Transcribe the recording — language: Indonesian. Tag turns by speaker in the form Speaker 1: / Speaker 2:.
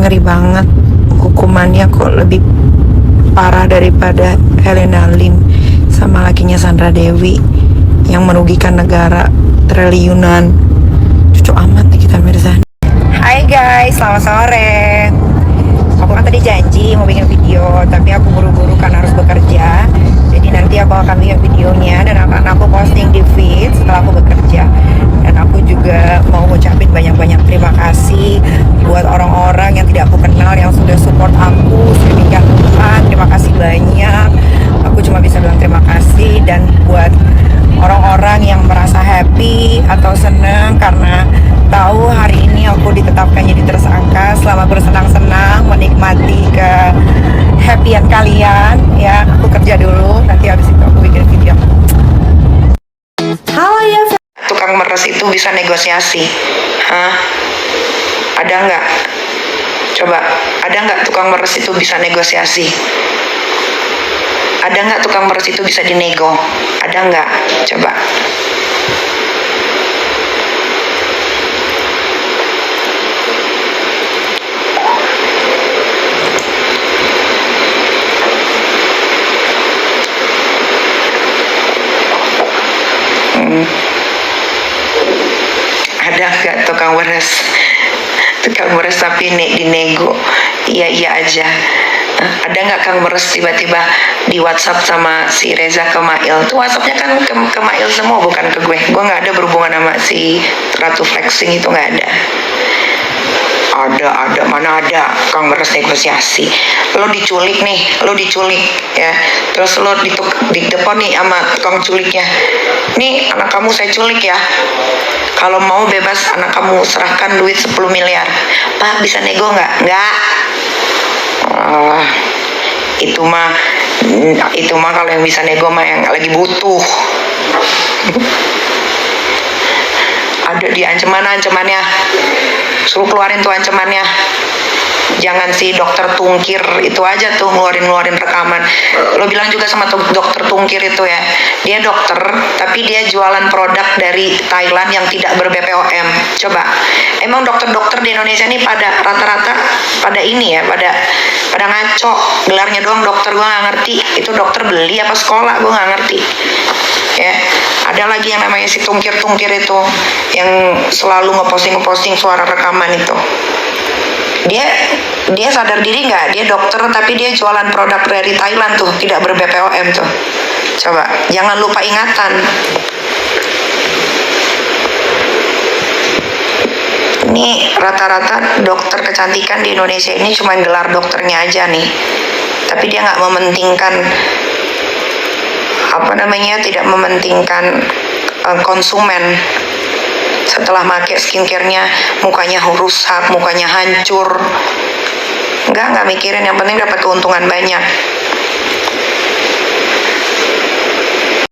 Speaker 1: ngeri banget. Hukumannya kok lebih parah daripada Helena Lim sama lakinya Sandra Dewi yang merugikan negara triliunan. Cucu amat nih kita Mirza. Hai guys, selamat sore. Aku kan tadi janji mau bikin video, tapi aku buru-buru karena harus bekerja. Jadi nanti aku akan bikin videonya dan akan aku posting di feed setelah aku bekerja. Dan aku juga mau ngucapin banyak-banyak terima kasih buat orang-orang yang tidak aku kenal yang sudah support aku sedemikian rupa. Terima kasih banyak. Aku cuma bisa bilang terima kasih. Dan buat orang-orang yang merasa happy atau senang karena tahu hari ini aku ditetapkan jadi tersangka, selamat bersenang-senang menikmati ke happyan kalian ya. Aku kerja dulu, nanti habis itu aku bikin video. Halo ya, tukang meres itu bisa negosiasi. Hah? Ada nggak? Coba, ada nggak tukang meres itu bisa negosiasi? Ada nggak tukang meres itu bisa dinego? Ada nggak? Coba. Ada nggak tukang meres? Tukang meres tapi dinego? Iya aja. Ada nggak Kang meres tiba-tiba di WhatsApp sama si Reza ke Mail? Tuh WhatsAppnya kan ke Mail semua, bukan ke gue. Gue nggak ada berhubungan sama si Ratu Flexing itu, nggak ada. Ada, mana ada Kang meres negosiasi. Lo diculik ya, terus lo di depan nih sama tukang culiknya, nih anak kamu saya culik ya, kalau mau bebas anak kamu serahkan duit 10 miliar. Pak bisa nego nggak? Nggak. Itu mah kalau yang bisa nego mah yang lagi butuh. Ada di ancamannya, suruh keluarin tuh ancamannya. Jangan si dokter tungkir itu aja tuh ngeluarin rekaman. Lo bilang juga sama dokter tungkir itu ya, dia dokter tapi dia jualan produk dari Thailand yang tidak ber-BPOM. Coba, emang dokter-dokter di Indonesia ini pada rata-rata pada ini ya, pada ngaco, gelarnya doang dokter. Gue nggak ngerti itu dokter beli apa sekolah, gue nggak ngerti ya. Ada lagi yang namanya si tungkir itu yang selalu ngeposting suara rekaman itu. Dia sadar diri nggak? Dia dokter tapi dia jualan produk dari Thailand tuh, tidak ber-BPOM tuh. Coba, jangan lupa ingatan. Ini rata-rata dokter kecantikan di Indonesia ini cuma gelar dokternya aja nih. Tapi dia nggak mementingkan tidak mementingkan konsumen. Setelah pakai skincare-nya mukanya rusak, mukanya hancur. Nggak mikirin, yang penting dapat keuntungan banyak.